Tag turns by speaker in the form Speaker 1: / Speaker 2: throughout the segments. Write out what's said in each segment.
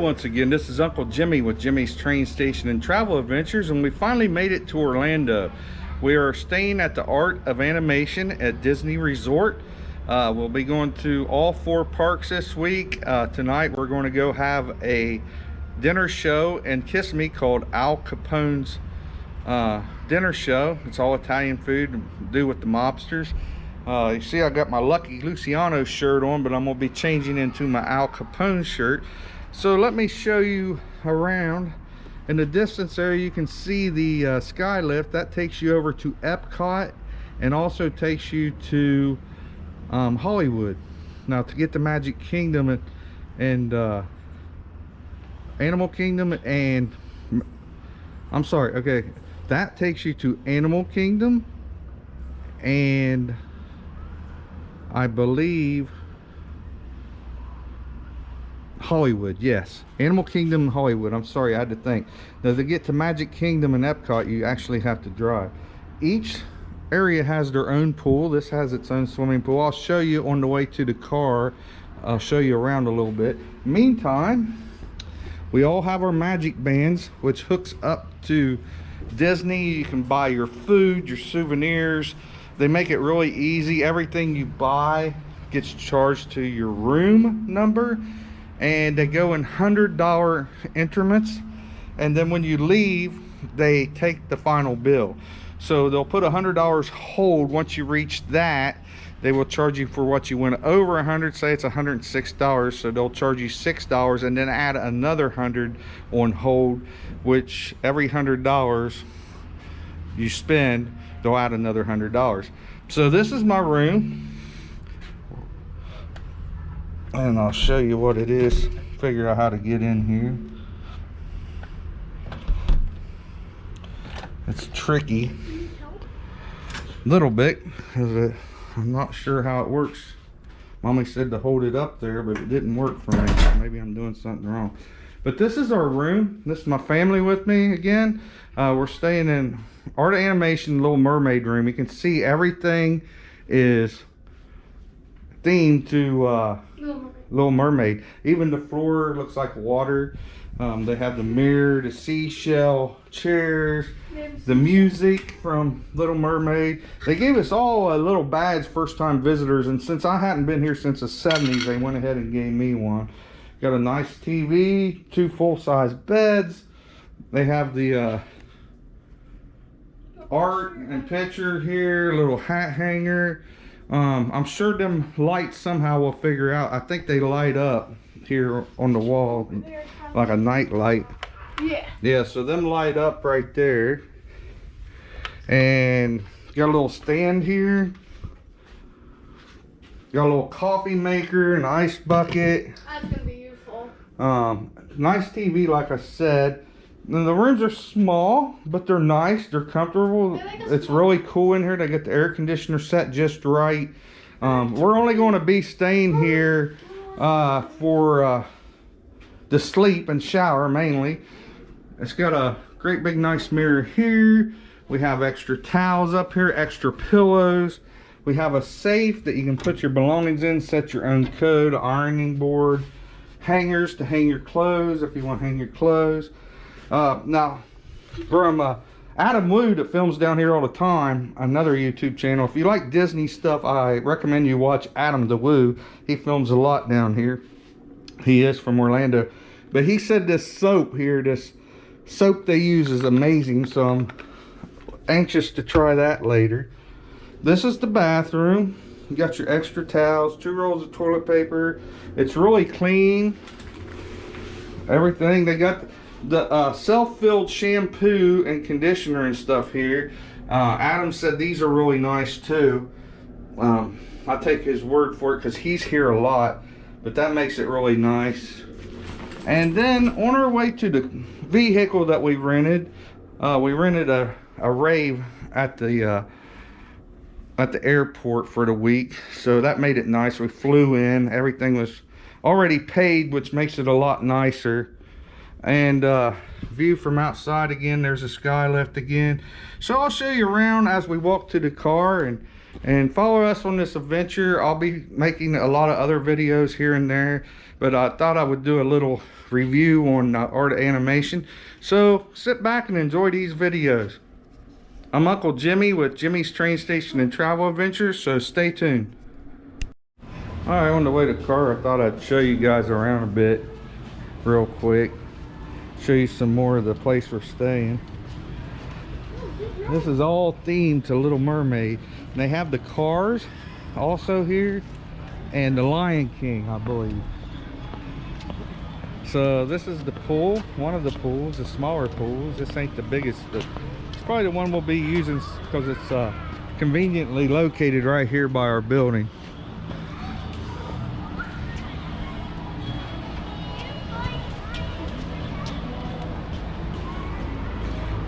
Speaker 1: once again, this is Uncle Jimmy with Jimmy's Train Station and Travel Adventures, and we finally made it to Orlando. We are staying at the Art of Animation at Disney Resort. We'll be going to all 4 parks this week. Tonight we're going to go have a dinner show in Kissimmee called Al Capone's dinner show. It's all Italian food to do with the mobsters. You see I got my Lucky Luciano shirt on, but I'm going to be changing into my Al Capone shirt. So let me show you around. In the distance there you can see the sky lift. That takes you over to Epcot and also takes you to Hollywood. Now to get to Magic Kingdom and Animal Kingdom and I'm sorry, okay, that takes you to Animal Kingdom and I believe Hollywood. Yes, Animal Kingdom and Hollywood. I'm sorry, I had to think. Now to get to Magic Kingdom and Epcot you actually have to drive. Each area has their own pool. This has its own swimming pool. I'll show you on the way to the car. I'll show you around a little bit. Meantime, we all have our magic bands which hooks up to Disney. You can buy your food, your souvenirs. They make it really easy. Everything you buy gets charged to your room number, and they go in $100 increments, and then when you leave they take the final bill. So they'll put $100 hold. Once you reach that, they will charge you for what you went over 100. Say it's $106, so they'll charge you $6 and then add another 100 on hold, which every $100 you spend they'll add another $100. So this is my room, and I'll show you what it is. Figure out how to get in here. It's tricky a little bit because I'm not sure how it works. Mommy said to hold it up there, but it didn't work for me. Maybe I'm doing something wrong. But this is our room. This is my family with me again. We're staying in Art of Animation Little Mermaid room. You can see everything is themed to Little Mermaid. Even the floor looks like water. They have the mirror, the seashell chairs, the music from Little Mermaid. They gave us all a little badge, first time visitors, and since I hadn't been here since the 70s, they went ahead and gave me one. Got a nice TV, 2 full-size beds. They have the art and picture here, little hat hanger. I'm sure them lights somehow we'll figure out. I think they light up here on the wall like a night light. Yeah, so them light up right there. And got a little stand here. Got a little coffee maker, an ice bucket.
Speaker 2: That's gonna be useful.
Speaker 1: Nice TV, like I said. And the rooms are small, but they're nice. They're comfortable. It's really cool in here. They got the air conditioner set just right. We're only going to be staying here for to sleep and shower mainly. It's got a great big nice mirror here. We have extra towels up here, extra pillows. We have a safe that you can put your belongings in, set your own code, ironing board, hangers to hang your clothes if you want to hang your clothes. Now, from Adam Wu that films down here all the time, another YouTube channel. If you like Disney stuff, I recommend you watch Adam the Woo. He films a lot down here. He is from Orlando. But he said this soap here, this soap they use is amazing, so I'm anxious to try that later. This is the bathroom. You got your extra towels, 2 rolls of toilet paper. It's really clean. Everything. They got the self-filled shampoo and conditioner and stuff here. Adam said these are really nice too. I take his word for it because he's here a lot, but that makes it really nice. And then on our way to the vehicle that we rented a rave at the airport for the week, so that made it nice. We flew in, everything was already paid, which makes it a lot nicer. And view from outside again, there's a sky lift again. So I'll show you around as we walk to the car, and And follow us on this adventure. I'll be making a lot of other videos here and there, but I thought I would do a little review on art animation. So sit back and enjoy these videos. I'm Uncle Jimmy with Jimmy's Train Station and Travel Adventures, so stay tuned. Alright, on the way to the car, I thought I'd show you guys around a bit real quick. Show you some more of the place we're staying. This is all themed to Little Mermaid. They have the cars also here and the Lion King, I believe. So this is the pool, one of the pools, the smaller pools. This ain't the biggest, but it's probably the one we'll be using because it's conveniently located right here by our building.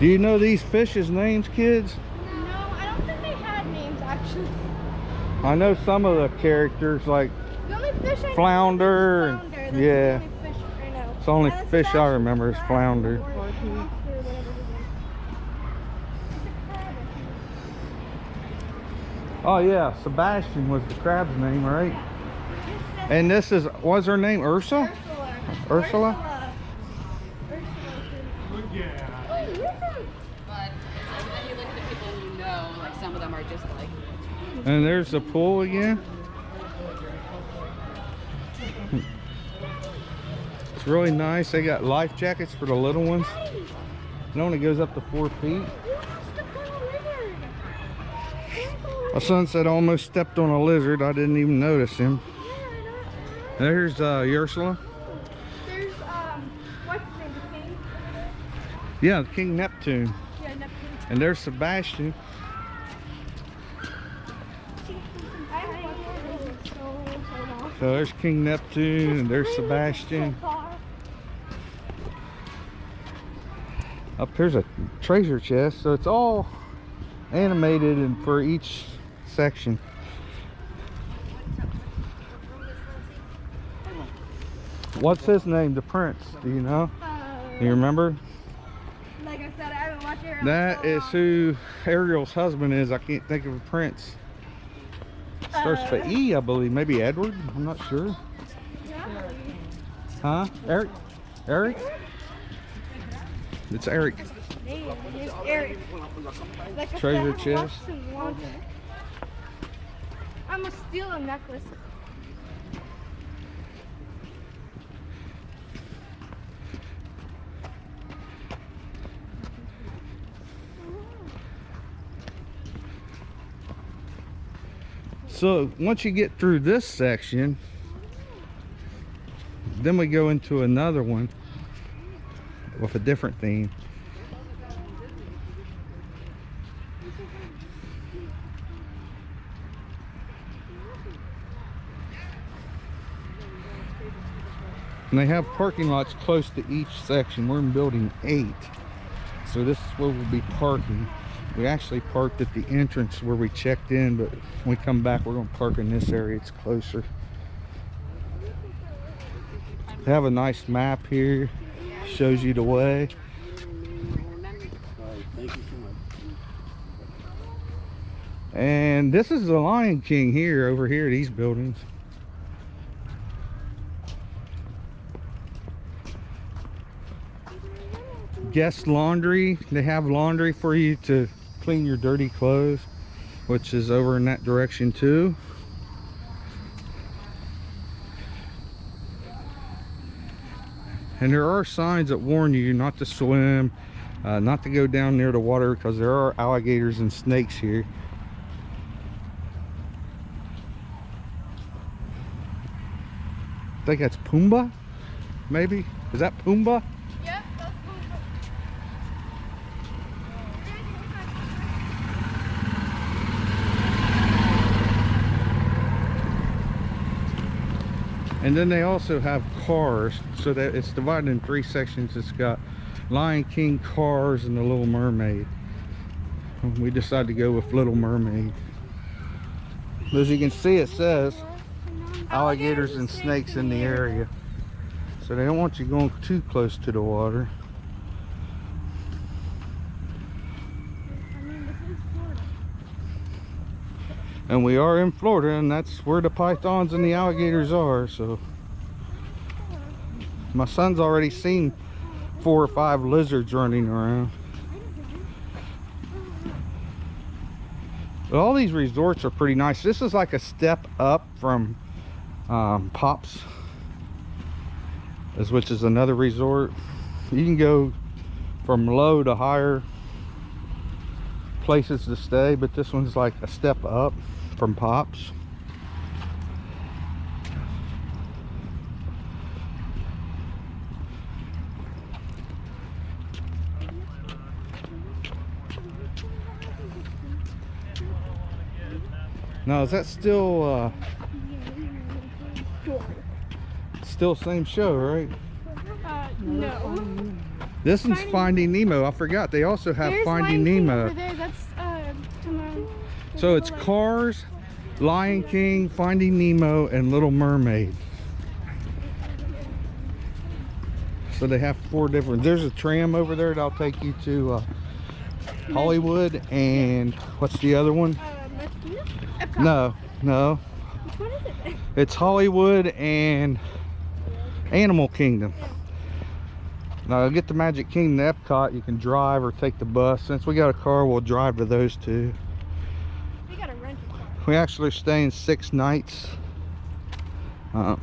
Speaker 1: Do you know these fishes' names, kids?
Speaker 2: No, I don't think they had names actually.
Speaker 1: I know some of the characters, like
Speaker 2: The only fish I
Speaker 1: Flounder.
Speaker 2: know is Flounder. That's
Speaker 1: Yeah.
Speaker 2: the only fish I know.
Speaker 1: It's the only
Speaker 2: And
Speaker 1: fish I
Speaker 2: Sebastian
Speaker 1: remember is
Speaker 2: Crab
Speaker 1: Flounder.
Speaker 2: or lobster, whatever his name.
Speaker 1: Oh yeah, Sebastian was the crab's name, right? And this is, what's her name, Ursa? Ursula?
Speaker 3: Yeah. But then you look at the people you know, like some of them are just like.
Speaker 1: And there's the pool again. It's really nice. They got life jackets for the little ones. It only goes up to 4 feet. My son said I almost stepped on a lizard. I didn't even notice him. There's Ursula.
Speaker 2: There's what's his name? The king?
Speaker 1: Yeah, King Neptune.
Speaker 2: Yeah, Neptune.
Speaker 1: And there's Sebastian. So there's King Neptune and there's Sebastian. Up here's a treasure chest. So it's all animated and for each section. What's his name? The prince. Do you know? Do you remember?
Speaker 2: Like I said, I haven't watched it.
Speaker 1: That is who Ariel's husband is. I can't think of a prince. Starts with E, I believe. Maybe Edward. I'm not sure. Huh? Eric? Eric? It's Eric.
Speaker 2: It's Eric. Like I
Speaker 1: Treasure
Speaker 2: said, I haven't
Speaker 1: chest.
Speaker 2: watched him watch it. I'm gonna steal a necklace.
Speaker 1: So once you get through this section, then we go into another one with a different theme. And they have parking lots close to each section. We're in building 8. So this is where we'll be parking. We actually parked at the entrance where we checked in, but when we come back, we're going to park in this area. It's closer. They have a nice map here. Shows you the way. And this is the Lion King here, over here, these buildings. Guest laundry. They have laundry for you to clean your dirty clothes, which is over in that direction too. And there are signs that warn you not to swim, not to go down near the water, because there are alligators and snakes here. I think that's Pumbaa, maybe? Is that Pumbaa?
Speaker 2: Yeah, that's
Speaker 1: And then they also have cars, so that it's divided in 3 sections. It's got Lion King, Cars, and the Little Mermaid. We decided to go with Little Mermaid. As you can see, it says alligators and snakes in the area, so they don't want you going too close to the water. And we are in Florida, and that's where the pythons and the alligators are. So my son's already seen 4 or 5 lizards running around. But all these resorts are pretty nice. This is like a step up from Pops, which is another resort. You can go from low to higher places to stay, but this one's like a step up from Pops. Now, is that still same show, right?
Speaker 2: No.
Speaker 1: This one's Finding Nemo. I forgot they also have
Speaker 2: There's
Speaker 1: Finding
Speaker 2: Lion King
Speaker 1: Nemo.
Speaker 2: over there. That's tomorrow.
Speaker 1: So it's Cars, Lion King, Finding Nemo, and Little Mermaid. So they have 4 different. There's a tram over there that'll take you to Hollywood, and what's the other one?
Speaker 2: Epcot.
Speaker 1: No.
Speaker 2: Which one is it?
Speaker 1: It's Hollywood and Animal Kingdom. Now, to get to Magic Kingdom, the Epcot, you can drive or take the bus. Since we got a car, we'll drive to those 2.
Speaker 2: We got a rental car.
Speaker 1: We actually are staying 6 nights.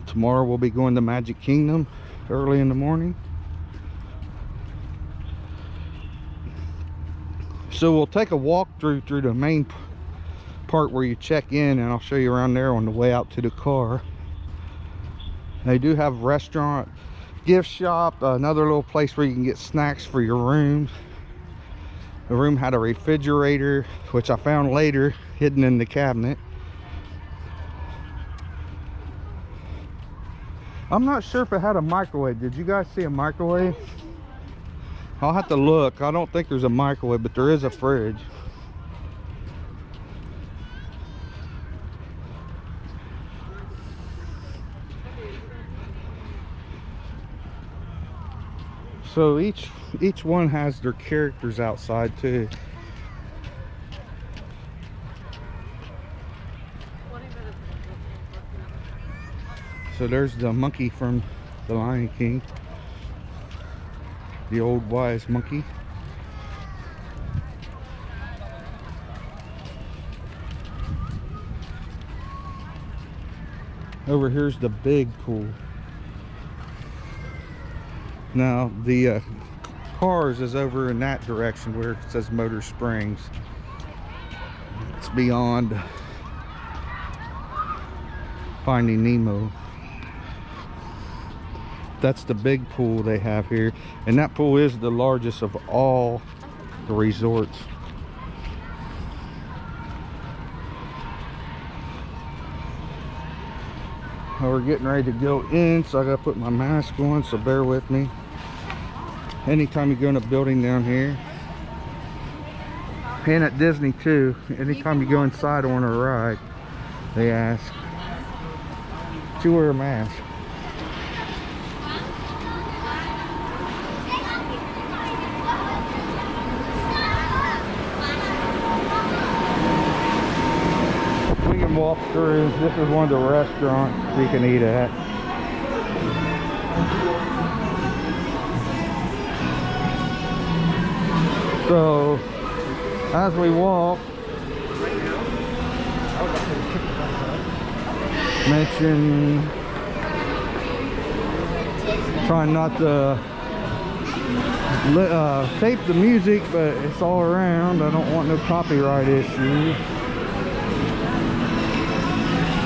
Speaker 1: Tomorrow we'll be going to Magic Kingdom early in the morning. So we'll take a walk through the main part where you check in, and I'll show you around there on the way out to the car. They do have a restaurant, gift shop, another little place where you can get snacks for your room. The room had a refrigerator, which I found later hidden in the cabinet. I'm not sure if it had a microwave. Did you guys see a microwave? I'll have to look. I don't think there's a microwave, but there is a fridge. So each one has their characters outside too. So there's the monkey from the Lion King, the old wise monkey. Over here's the big pool. Now the Cars is over in that direction where it says Motor Springs. It's beyond Finding Nemo. That's the big pool they have here, and that pool is the largest of all the resorts. Well, we're getting ready to go in, so I gotta put my mask on, so bear with me. Anytime you go in a building down here, and at Disney too, anytime you go inside on a ride, they ask to wear a mask. We can walk through. This is one of the restaurants we can eat at. So as we walk, mention trying not to tape the music, but it's all around. I don't want no copyright issues,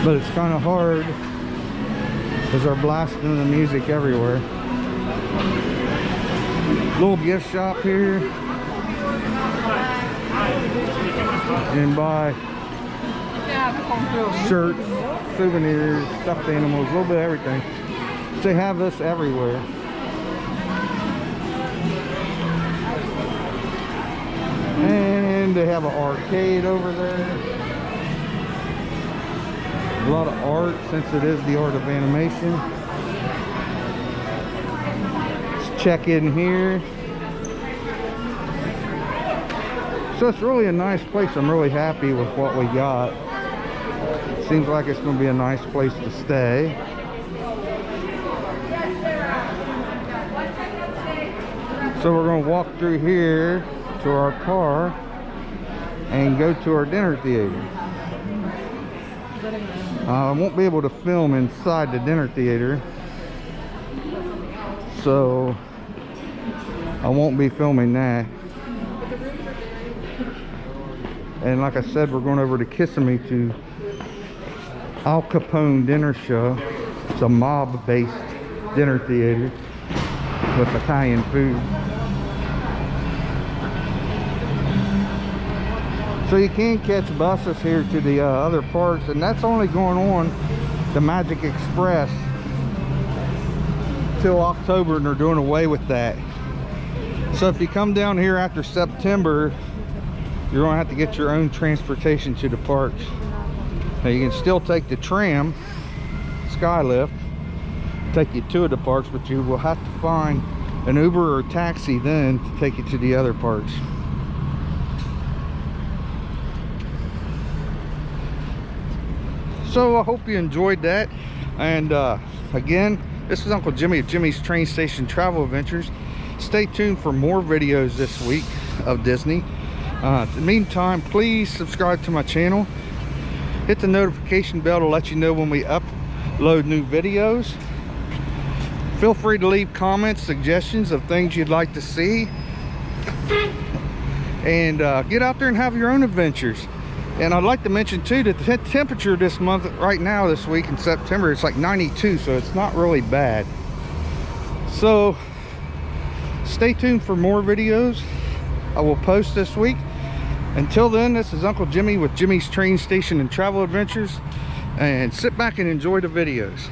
Speaker 1: but it's kind of hard because they're blasting the music everywhere. Little gift shop here. And buy shirts, souvenirs, stuffed animals, a little bit of everything. They have this everywhere. And they have an arcade over there. A lot of art, since it is the art of animation. Let's check in here. So it's really a nice place. I'm really happy with what we got. Seems like it's going to be a nice place to stay. So we're going to walk through here to our car and go to our dinner theater. I won't be able to film inside the dinner theater, so I won't be filming that. And like I said, we're going over to Kissimmee to Al Capone Dinner Show. It's a mob-based dinner theater with Italian food. So you can catch buses here to the other parks, and that's only going on the Magic Express till October, and they're doing away with that. So if you come down here after September, you're going to have to get your own transportation to the parks. Now you can still take the tram, Skylift, take you to the parks, but you will have to find an Uber or a taxi then to take you to the other parks. So I hope you enjoyed that. And again, this is Uncle Jimmy at Jimmy's Train Station Travel Adventures. Stay tuned for more videos this week of Disney. In the meantime, please subscribe to my channel. Hit the notification bell to let you know when we upload new videos. Feel free to leave comments, suggestions of things you'd like to see. And get out there and have your own adventures. And I'd like to mention too that the temperature this month, right now this week in September, it's like 92, so it's not really bad. So stay tuned for more videos I will post this week. Until then, this is Uncle Jimmy with Jimmy's Train Station and Travel Adventures, and sit back and enjoy the videos.